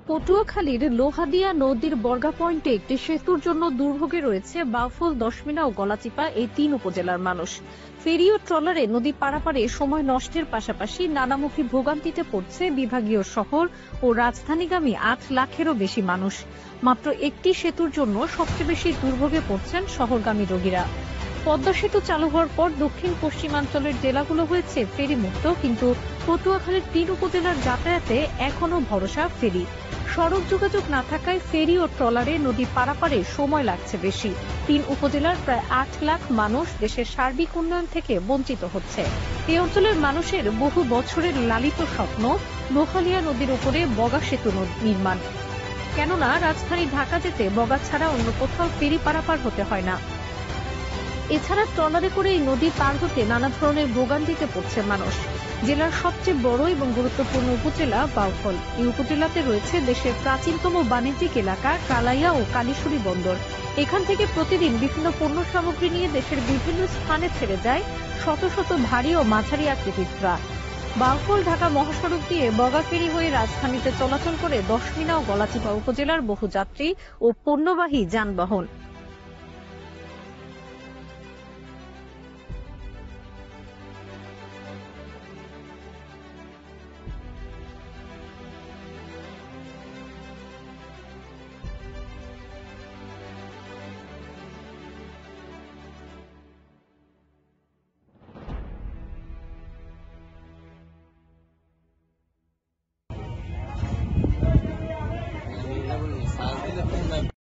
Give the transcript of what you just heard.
পটুয়াখালীর লোহাদিয়া নদীর বর্গা পয়েন্টে একটি সেতুর জন্য দুর্ভোগে রয়েছে বাউফল, দশমিনা ও গলাচিপা এই তিন উপজেলার মানুষ। ফেরি ও ট্রলারে নদী পারাপারে সময় নষ্টের পাশাপাশি নানামুখী ভোগান্তিতে পড়ছে বিভাগীয় শহর ও রাজধানীগামী ৮ লাখেরও বেশি মানুষ। মাত্র একটি সেতুর জন্য সবচেয়ে বেশি দুর্ভোগে পড়ছেন শহরগামী রোগীরা। পদ্মা সেতু চালু হওয়ার পর দক্ষিণ পশ্চিমাঞ্চলের জেলাগুলো হয়েছে ফেরি মুক্ত, কিন্তু পটুয়াখালীর তিন উপজেলার যাতায়াতে এখনো ভরসা ফেরি। সড়ক যোগাযোগ না থাকায় ফেরি ও ট্রলারে নদী পারাপারে সময় লাগছে বেশি। তিন উপজেলার প্রায় ৮ লাখ মানুষ দেশের সার্বিক উন্নয়ন থেকে বঞ্চিত হচ্ছে। এই অঞ্চলের মানুষের বহু বছরের লালিত স্বপ্ন লোহালিয়া নদীর উপরে বগা সেতু নির্মাণ। কেননা রাজধানী ঢাকা যেতে বগা ছাড়া অন্য কোথাও ফেরি পারাপার হতে হয় না। এছাড়া ট্রলারে করে এই নদী পার হতে নানা ধরনের ভোগান্তিতে পড়ছে মানুষ। জেলার সবচেয়ে বড় এবং গুরুত্বপূর্ণ উপজেলা বাউফল। এই উপজেলাতে রয়েছে দেশের প্রাচীনতম বাণিজ্যিক এলাকা কালাইয়া ও কালীশুরি বন্দর। এখান থেকে প্রতিদিন বিভিন্ন পণ্য সামগ্রী নিয়ে দেশের বিভিন্ন স্থানে ছেড়ে যায় শত শত ভারী ও মাঝারি আকৃতির ট্রাক। বাউফল ঢাকা মহাসড়ক দিয়ে বগা ফেরি হয়ে রাজধানীতে চলাচল করে দশমিনা ও গলাচিপা উপজেলার বহু যাত্রী ও পণ্যবাহী যানবাহন।